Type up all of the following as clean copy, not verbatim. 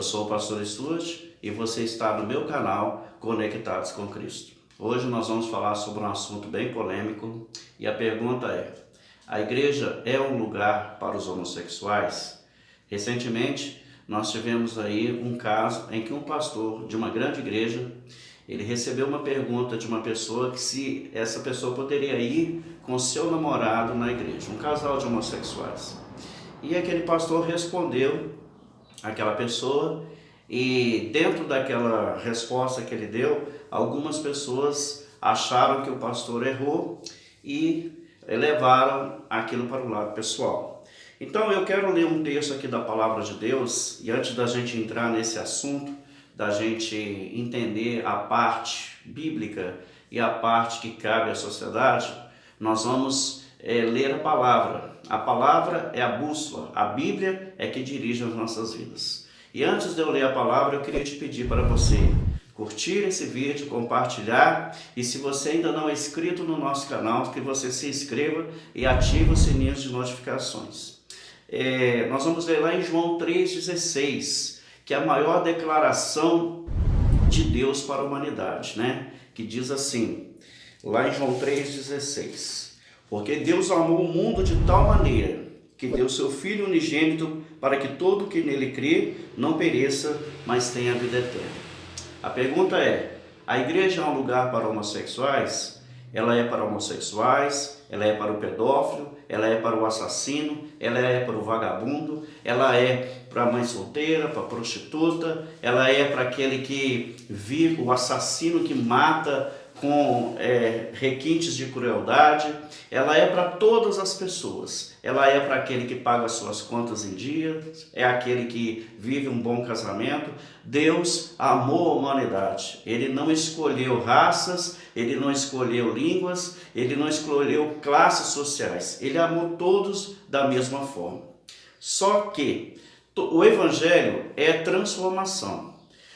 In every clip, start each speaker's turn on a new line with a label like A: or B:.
A: sou o pastor Stuart e você está no meu canal Conectados com Cristo. Hoje nós vamos falar sobre um assunto bem polêmico e a pergunta é: a igreja é um lugar para os homossexuais? Recentemente nós tivemos aí um caso em que um pastor de uma grande igreja, ele recebeu uma pergunta de uma pessoa que se essa pessoa poderia ir com seu namorado na igreja, um casal de homossexuais. E aquele pastor respondeu àquela pessoa e dentro daquela resposta que ele deu, algumas pessoas acharam que o pastor errou e levaram aquilo para o lado pessoal. Então eu quero ler um texto aqui da Palavra de Deus e antes da gente entrar nesse assunto, da gente entender a parte bíblica e a parte que cabe à sociedade, nós vamos ler a palavra. A palavra é a bússola, a Bíblia é que dirige as nossas vidas. E antes de eu ler a palavra, eu queria te pedir para você curtir esse vídeo, compartilhar e se você ainda não é inscrito no nosso canal, que você se inscreva e ative o sininho de notificações. Nós vamos ler lá em João 3,16, que é a maior declaração de Deus para a humanidade, né? Que diz assim, lá em João 3,16: porque Deus amou o mundo de tal maneira que deu seu Filho unigênito para que todo que nele crê não pereça, mas tenha a vida eterna. A pergunta é: a igreja é um lugar para homossexuais? Ela é para homossexuais, ela é para o pedófilo, ela é para o assassino, ela é para o vagabundo, ela é para a mãe solteira, para a prostituta, ela é para aquele que vive, o assassino que mata com requintes de crueldade, ela é para todas as pessoas, ela é para aquele que paga suas contas em dia, é aquele que vive um bom casamento. Deus amou a humanidade, Ele não escolheu raças, Ele não escolheu línguas, Ele não escolheu classes sociais, Ele amou todos da mesma forma. Só que o Evangelho é transformação,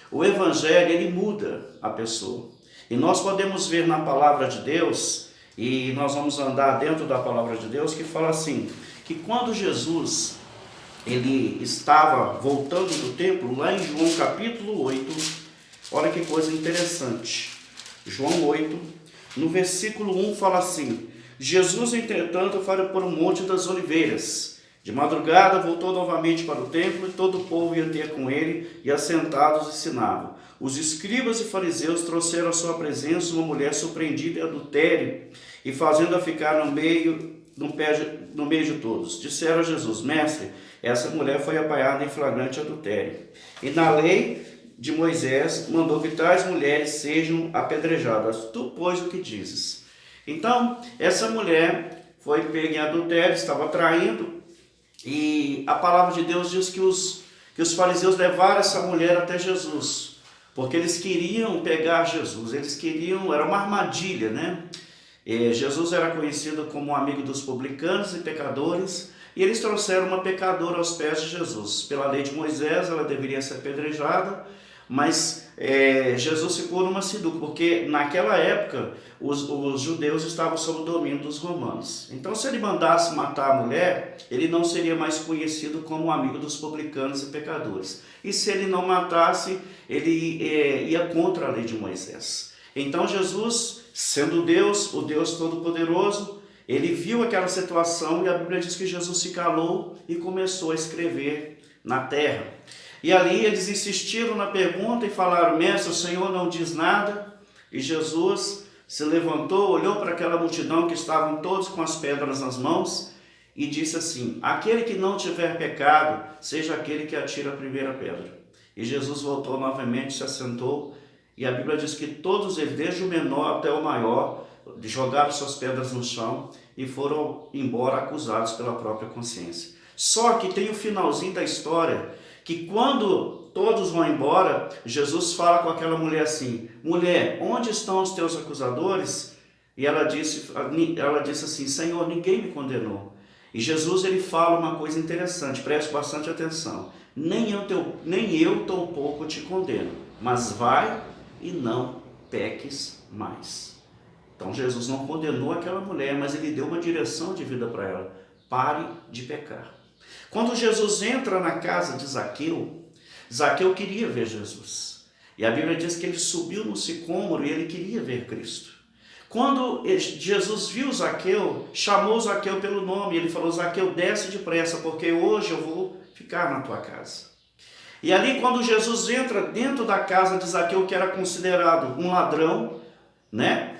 A: o Evangelho ele muda a pessoa. E nós podemos ver na palavra de Deus, e nós vamos andar dentro da palavra de Deus, que fala assim, que quando Jesus ele estava voltando do templo, lá em João capítulo 8, olha que coisa interessante, João 8, no versículo 1 fala assim: Jesus, entretanto, foi para o Monte das Oliveiras. De madrugada voltou novamente para o templo e todo o povo ia ter com ele e assentados ensinavam. Os escribas e fariseus trouxeram à sua presença uma mulher surpreendida em adultério e fazendo-a ficar no meio de todos. Disseram a Jesus: Mestre, essa mulher foi apanhada em flagrante adultério. E na lei de Moisés mandou que tais mulheres sejam apedrejadas. Tu, pois, o que dizes? Então, essa mulher foi pega em adultério, estava traindo, e a palavra de Deus diz que os fariseus levaram essa mulher até Jesus, porque eles queriam pegar Jesus, era uma armadilha, né? Jesus era conhecido como um amigo dos publicanos e pecadores, e eles trouxeram uma pecadora aos pés de Jesus. Pela lei de Moisés, ela deveria ser apedrejada, mas Jesus ficou numa sinuca, porque naquela época os judeus estavam sob o domínio dos romanos. Então, se ele mandasse matar a mulher, ele não seria mais conhecido como amigo dos publicanos e pecadores. E se ele não matasse, ele ia contra a lei de Moisés. Então Jesus, sendo Deus, o Deus Todo-Poderoso, ele viu aquela situação e a Bíblia diz que Jesus se calou e começou a escrever na terra. E ali eles insistiram na pergunta e falaram: Mestre, o Senhor não diz nada? E Jesus se levantou, olhou para aquela multidão que estavam todos com as pedras nas mãos e disse assim: aquele que não tiver pecado, seja aquele que atira a primeira pedra. E Jesus voltou novamente, se assentou, e a Bíblia diz que todos eles, desde o menor até o maior, jogaram suas pedras no chão e foram embora acusados pela própria consciência. Só que tem o finalzinho da história, que quando todos vão embora, Jesus fala com aquela mulher assim: mulher, onde estão os teus acusadores? E ela disse assim: Senhor, ninguém me condenou. E Jesus ele fala uma coisa interessante, preste bastante atenção: nem eu tampouco te condeno, mas vai e não peques mais. Então Jesus não condenou aquela mulher, mas ele deu uma direção de vida para ela: pare de pecar. Quando Jesus entra na casa de Zaqueu, Zaqueu queria ver Jesus. E a Bíblia diz que ele subiu no sicômoro e ele queria ver Cristo. Quando Jesus viu Zaqueu, chamou Zaqueu pelo nome, ele falou: Zaqueu, desce depressa, porque hoje eu vou ficar na tua casa. E ali, quando Jesus entra dentro da casa de Zaqueu, que era considerado um ladrão, né?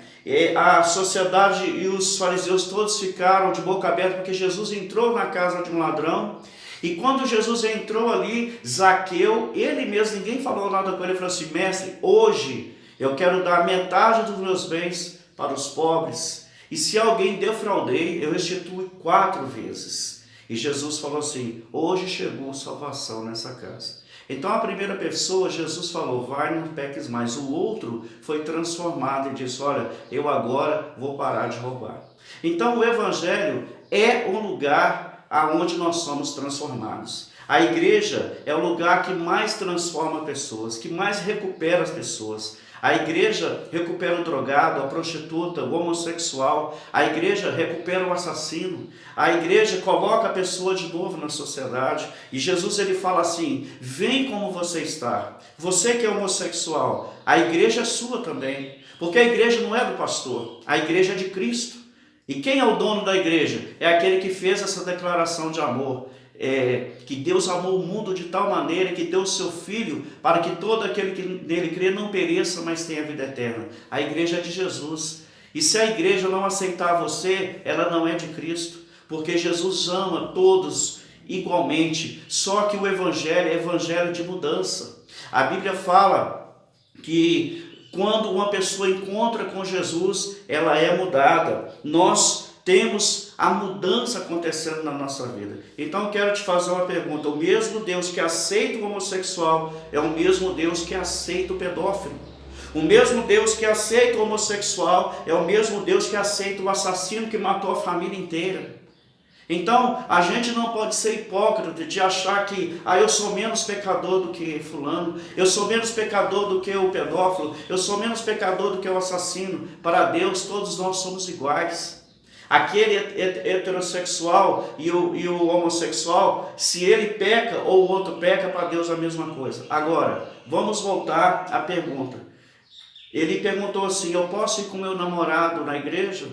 A: A sociedade e os fariseus todos ficaram de boca aberta, porque Jesus entrou na casa de um ladrão. E quando Jesus entrou ali, Zaqueu, ele mesmo, ninguém falou nada com ele, falou assim: mestre, hoje eu quero dar metade dos meus bens para os pobres, e se alguém defraudei, eu restituo 4 vezes. E Jesus falou assim: hoje chegou salvação nessa casa. Então a primeira pessoa, Jesus falou: vai, não peques mais. O outro foi transformado e disse: olha, eu agora vou parar de roubar. Então o Evangelho é o lugar aonde nós somos transformados. A igreja é o lugar que mais transforma pessoas, que mais recupera as pessoas. A igreja recupera o drogado, a prostituta, o homossexual. A igreja recupera o assassino. A igreja coloca a pessoa de novo na sociedade. E Jesus, ele fala assim: vem como você está. Você que é homossexual, a igreja é sua também. Porque a igreja não é do pastor, a igreja é de Cristo. E quem é o dono da igreja? É aquele que fez essa declaração de amor. Que Deus amou o mundo de tal maneira que deu o seu Filho para que todo aquele que nele crê não pereça, mas tenha vida eterna. A igreja é de Jesus. E se a igreja não aceitar você, ela não é de Cristo, porque Jesus ama todos igualmente. Só que o Evangelho é evangelho de mudança. A Bíblia fala que quando uma pessoa encontra com Jesus, ela é mudada. Nós temos a mudança acontecendo na nossa vida. Então eu quero te fazer uma pergunta: o mesmo Deus que aceita o homossexual é o mesmo Deus que aceita o pedófilo. O mesmo Deus que aceita o homossexual é o mesmo Deus que aceita o assassino que matou a família inteira. Então a gente não pode ser hipócrita de achar que eu sou menos pecador do que fulano, eu sou menos pecador do que o pedófilo, eu sou menos pecador do que o assassino. Para Deus todos nós somos iguais. Aquele heterossexual e o homossexual, se ele peca ou o outro peca, para Deus é a mesma coisa. Agora, vamos voltar à pergunta. Ele perguntou assim: eu posso ir com meu namorado na igreja?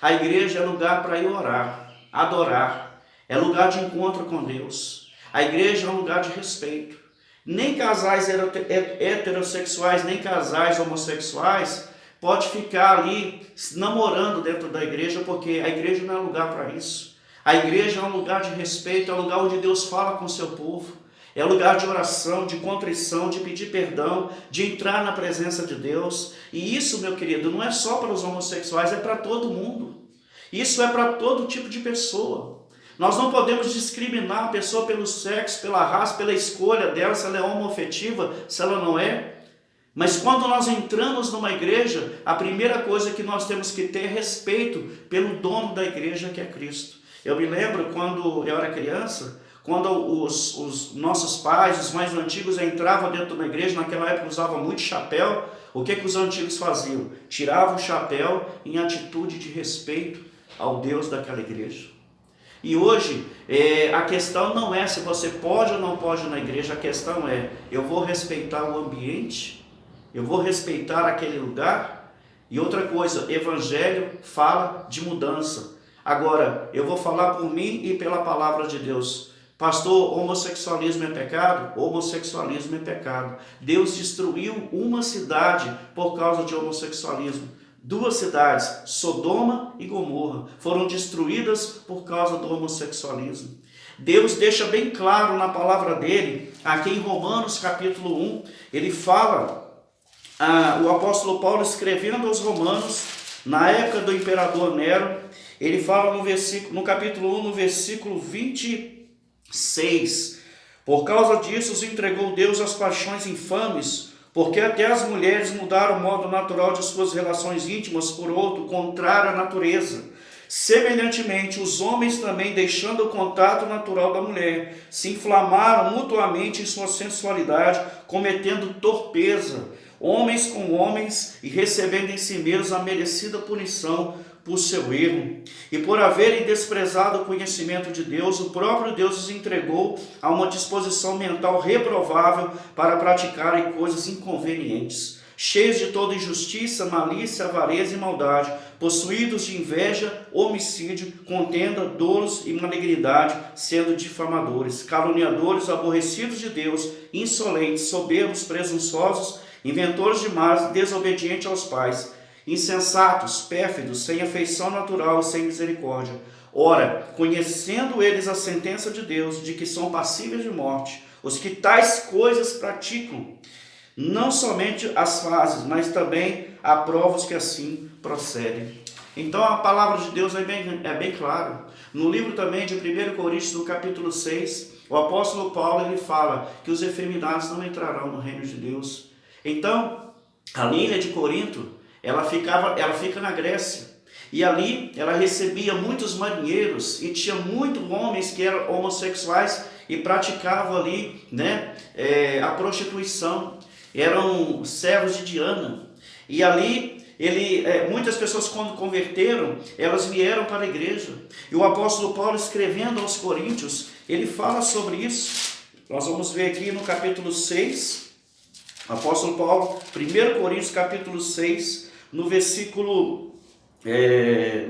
A: A igreja é lugar para ir orar, adorar, é lugar de encontro com Deus. A igreja é um lugar de respeito. Nem casais heterossexuais, nem casais homossexuais pode ficar ali namorando dentro da igreja, porque a igreja não é lugar para isso. A igreja é um lugar de respeito, é um lugar onde Deus fala com o seu povo. É um lugar de oração, de contrição, de pedir perdão, de entrar na presença de Deus. E isso, meu querido, não é só para os homossexuais, é para todo mundo. Isso é para todo tipo de pessoa. Nós não podemos discriminar a pessoa pelo sexo, pela raça, pela escolha dela, se ela é homoafetiva, se ela não é. Mas quando nós entramos numa igreja, a primeira coisa que nós temos que ter é respeito pelo dono da igreja, que é Cristo. Eu me lembro quando eu era criança, quando os nossos pais, os mais antigos, entravam dentro de uma igreja, naquela época usavam muito chapéu. O que os antigos faziam? Tiravam o chapéu em atitude de respeito ao Deus daquela igreja. E hoje, a questão não é se você pode ou não pode ir na igreja, a questão é: eu vou respeitar o ambiente, eu vou respeitar aquele lugar. E outra coisa, evangelho fala de mudança. Agora, eu vou falar por mim e pela palavra de Deus. Pastor, homossexualismo é pecado? Homossexualismo é pecado. Deus destruiu uma cidade por causa de homossexualismo. 2 cidades, Sodoma e Gomorra, foram destruídas por causa do homossexualismo. Deus deixa bem claro na palavra dele, aqui em Romanos capítulo 1, ele fala, o apóstolo Paulo escrevendo aos Romanos, na época do imperador Nero, ele fala no capítulo 1, no versículo 26, por causa disso os entregou Deus às paixões infames, porque até as mulheres mudaram o modo natural de suas relações íntimas por outro, contrário à natureza. Semelhantemente, os homens também, deixando o contato natural da mulher, se inflamaram mutuamente em sua sensualidade, cometendo torpeza, homens com homens, e recebendo em si mesmos a merecida punição por seu erro, e por haverem desprezado o conhecimento de Deus, o próprio Deus os entregou a uma disposição mental reprovável para praticarem coisas inconvenientes, cheios de toda injustiça, malícia, avareza e maldade, possuídos de inveja, homicídio, contenda, dolos e malignidade, sendo difamadores, caluniadores, aborrecidos de Deus, insolentes, soberbos, presunçosos, inventores de males, desobedientes aos pais, insensatos, pérfidos, sem afeição natural e sem misericórdia. Ora, conhecendo eles a sentença de Deus, de que são passíveis de morte, os que tais coisas praticam, não somente as fazem, mas também há provas que assim procedem. Então a palavra de Deus é bem clara. No livro também de 1 Coríntios, no capítulo 6, o apóstolo Paulo ele fala que os efeminados não entrarão no reino de Deus. Então, a ilha de Corinto, ela fica na Grécia. E ali ela recebia muitos marinheiros e tinha muitos homens que eram homossexuais e praticavam ali, a prostituição. Eram servos de Diana. E ali muitas pessoas, quando converteram, elas vieram para a igreja. E o apóstolo Paulo, escrevendo aos Coríntios, ele fala sobre isso. Nós vamos ver aqui no capítulo 6, apóstolo Paulo, 1 Coríntios capítulo 6, no versículo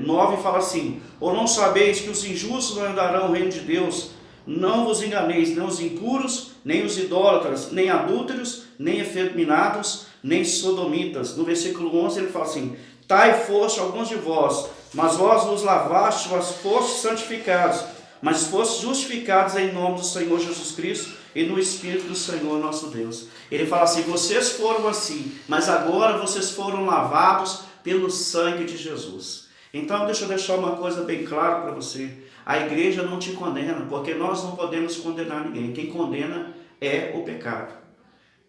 A: 9, fala assim: ou não sabeis que os injustos não herdarão o reino de Deus? Não vos enganeis, nem os impuros, nem os idólatras, nem adúlteros, nem efeminados, nem sodomitas. No versículo 11 ele fala assim: tai foste alguns de vós, mas vós vos lavastes, vós fostes santificados, mas fostes justificados em nome do Senhor Jesus Cristo e no Espírito do Senhor nosso Deus. Ele fala assim: vocês foram assim, mas agora vocês foram lavados pelo sangue de Jesus. Então deixa eu deixar uma coisa bem clara para você. A igreja não te condena, porque nós não podemos condenar ninguém. Quem condena é o pecado.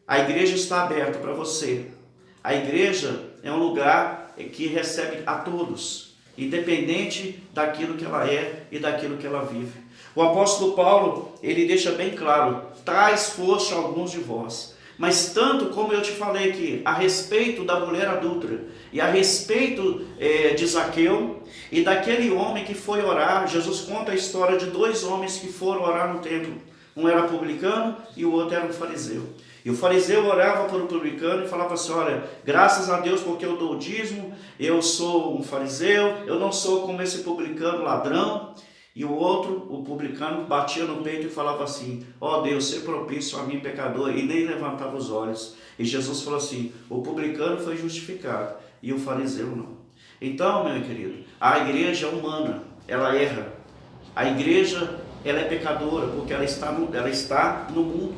A: A igreja está aberta para você. A igreja é um lugar que recebe a todos, independente daquilo que ela é e daquilo que ela vive. O apóstolo Paulo, ele deixa bem claro: tais foste alguns de vós. Mas tanto como eu te falei aqui, a respeito da mulher adúltera, e a respeito de Zaqueu, e daquele homem que foi orar, Jesus conta a história de dois homens que foram orar no templo. Um era publicano e o outro era um fariseu. E o fariseu orava por um publicano e falava assim: olha, graças a Deus porque eu dou o dízimo, eu sou um fariseu, eu não sou como esse publicano ladrão. E o outro, o publicano, batia no peito e falava assim: ó Deus, ser propício a mim pecador, e nem levantava os olhos. E Jesus falou assim: o publicano foi justificado e o fariseu não. Então, meu querido, a igreja é humana, ela erra. A igreja, ela é pecadora porque ela está no mundo.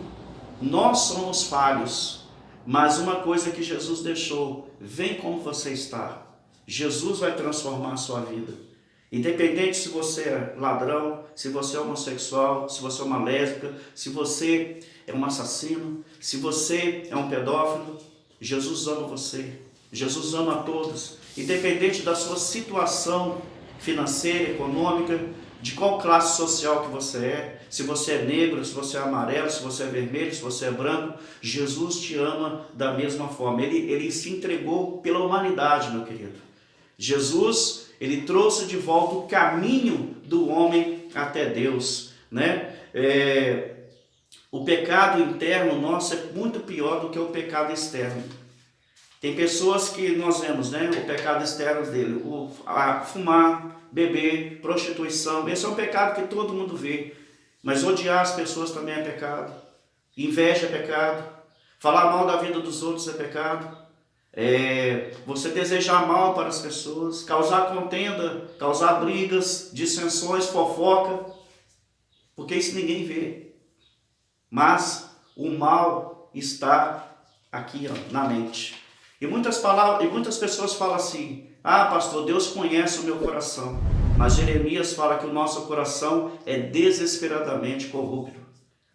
A: Nós somos falhos, mas uma coisa que Jesus deixou: vem como você está. Jesus vai transformar a sua vida. Independente se você é ladrão, se você é homossexual, se você é uma lésbica, se você é um assassino, se você é um pedófilo, Jesus ama você. Jesus ama a todos, independente da sua situação financeira, econômica, de qual classe social que você é, se você é negro, se você é amarelo, se você é vermelho, se você é branco, Jesus te ama da mesma forma. Ele se entregou pela humanidade, meu querido. Jesus, ele trouxe de volta o caminho do homem até Deus, O pecado interno nosso é muito pior do que o pecado externo. Tem pessoas que nós vemos, o pecado externo dele, fumar, beber, prostituição. Esse é um pecado que todo mundo vê. Mas odiar as pessoas também é pecado. Inveja é pecado. Falar mal da vida dos outros é pecado. Você desejar mal para as pessoas, causar contenda, causar brigas, dissensões, fofoca, porque isso ninguém vê. Mas o mal está aqui, na mente. E muitas pessoas falam assim: ah, pastor, Deus conhece o meu coração. Mas Jeremias fala que o nosso coração é desesperadamente corrupto.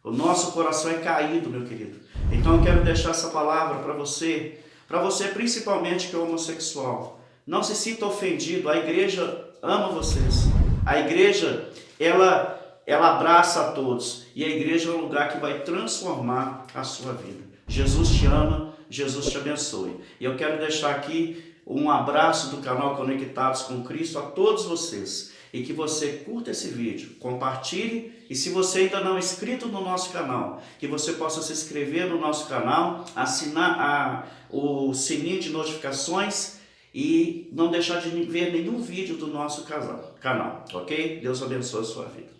A: O nosso coração é caído, meu querido. Então eu quero deixar essa palavra para você principalmente que é homossexual. Não se sinta ofendido, a igreja ama vocês. A igreja, ela abraça a todos. E a igreja é um lugar que vai transformar a sua vida. Jesus te ama, Jesus te abençoe. E eu quero deixar aqui Um abraço do canal Conectados com Cristo a todos vocês. E que você curta esse vídeo, compartilhe, e se você ainda não é inscrito no nosso canal, que você possa se inscrever no nosso canal, assinar o sininho de notificações e não deixar de ver nenhum vídeo do nosso canal, ok? Deus abençoe a sua vida.